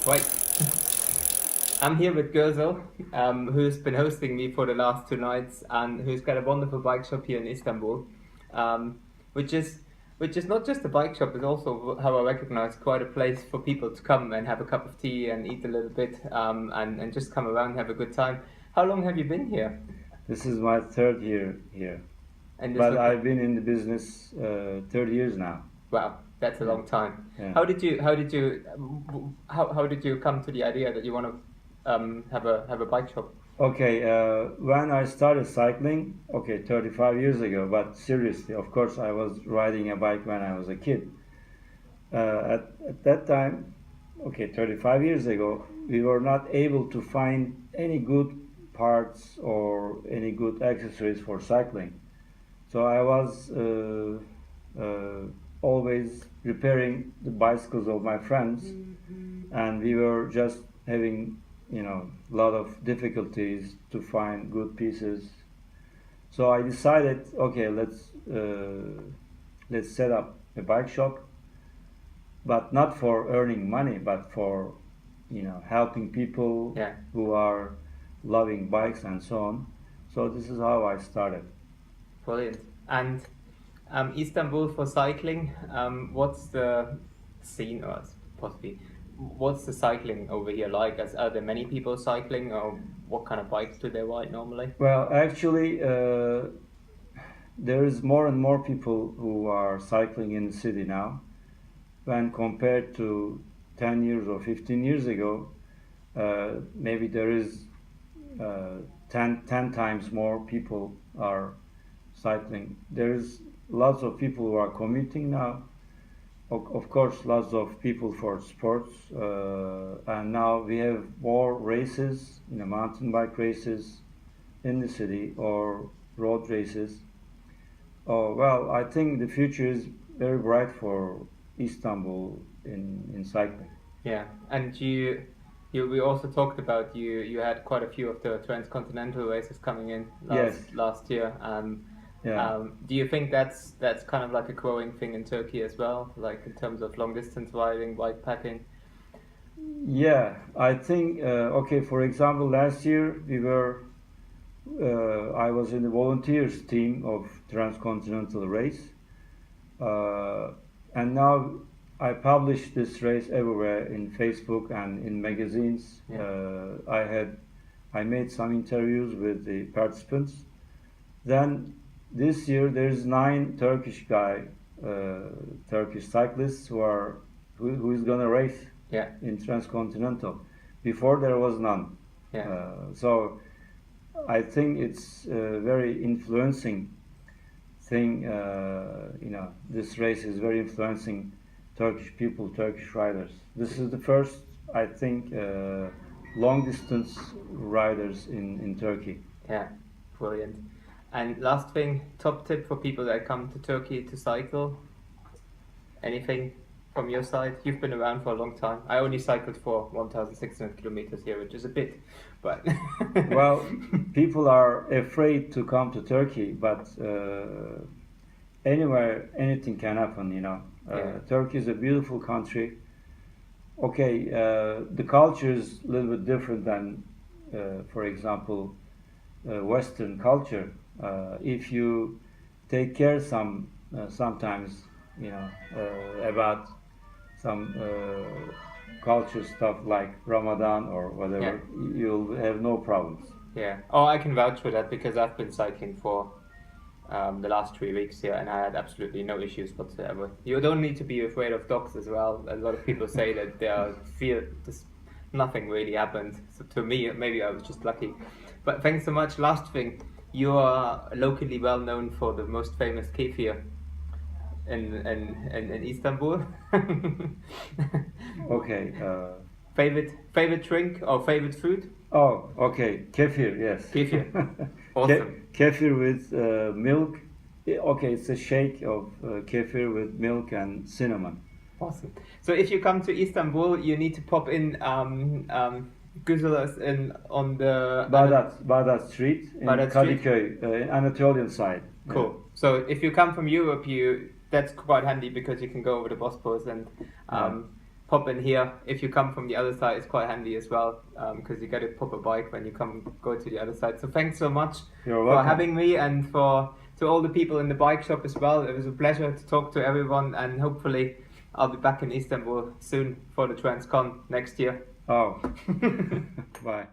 Right. I'm here with Grsel, who's been hosting me for the last 2 nights and who's got a wonderful bike shop here in Istanbul, um, which is which is not just a bike shop, it's also how I recognize quite a place for people to come and have a cup of tea and eat a little bit, and just come around and have a good time. How long have you been here? This is my third year here, And but I've been in the business 30 years now. Wow, that's a long time. Yeah. How did you come to the idea that you want to have a bike shop? Okay, when I started cycling, 35 years ago, but seriously, of course, I was riding a bike when I was a kid. At that time, 35 years ago, we were not able to find any good parts or any good accessories for cycling. So I was always repairing the bicycles of my friends, and we were just having a lot of difficulties to find good pieces. So I decided, okay, let's set up a bike shop, but not for earning money, but for helping people who are loving bikes and so on. So this is how I started. Brilliant. And Istanbul for cycling, what's the scene, or possibly what's the cycling over here like? Are there many people cycling, or what kind of bikes do they ride normally? Well, actually, there is more and more people who are cycling in the city now. When compared to 10 years or 15 years ago, maybe there is 10 times more people are cycling. There's lots of people who are commuting now. Of course, lots of people for sports, and now we have more races, mountain bike races in the city or road races. Oh, well, I think the future is very bright for Istanbul in cycling. Yeah, and we also talked about you had quite a few of the Transcontinental races coming in last year. Do you think that's kind of like a growing thing in Turkey as well, like in terms of long distance riding, bike packing? Yeah, I think for example, last year I was in the volunteers team of Transcontinental race, and now I publish this race everywhere in Facebook and in magazines. I made some interviews with the participants. Then this year there's 9 Turkish cyclists who is gonna race in Transcontinental. Before there was none. So I think it's a very influencing thing. This race is very influencing Turkish people, Turkish riders. This is the first, I think, long distance riders in Turkey. Yeah, brilliant. And last thing, top tip for people that come to Turkey to cycle? Anything from your side? You've been around for a long time. I only cycled for 1,600 kilometers here, which is a bit, but... Well, people are afraid to come to Turkey, but anywhere, anything can happen, Turkey is a beautiful country. Okay, the culture is a little bit different than, for example, Western culture. If you take care sometimes, about some culture stuff like Ramadan or whatever, you'll have no problems. Yeah. Oh, I can vouch for that because I've been cycling for the last 3 weeks here, and I had absolutely no issues whatsoever. You don't need to be afraid of dogs as well. A lot of people say that they feel nothing really happened. So to me, maybe I was just lucky. But thanks so much. Last thing, you are locally well known for the most famous kefir in Istanbul. Okay. Favorite drink or favorite food? Oh, okay. Kefir, yes. Kefir. Awesome. Kefir with milk. Okay, it's a shake of kefir with milk and cinnamon. Awesome. So if you come to Istanbul, you need to pop in Grsel on the Bağdat Street in Kadıköy, Anatolian side. Cool. Yeah. So if you come from Europe, that's quite handy because you can go over the Bosporus and pop in here. If you come from the other side, it's quite handy as well, because you get to pop a bike when you go to the other side. So thanks so much You're for welcome. having me, and to all the people in the bike shop as well. It was a pleasure to talk to everyone, and hopefully I'll be back in Istanbul soon for the Transcon next year. Oh, bye.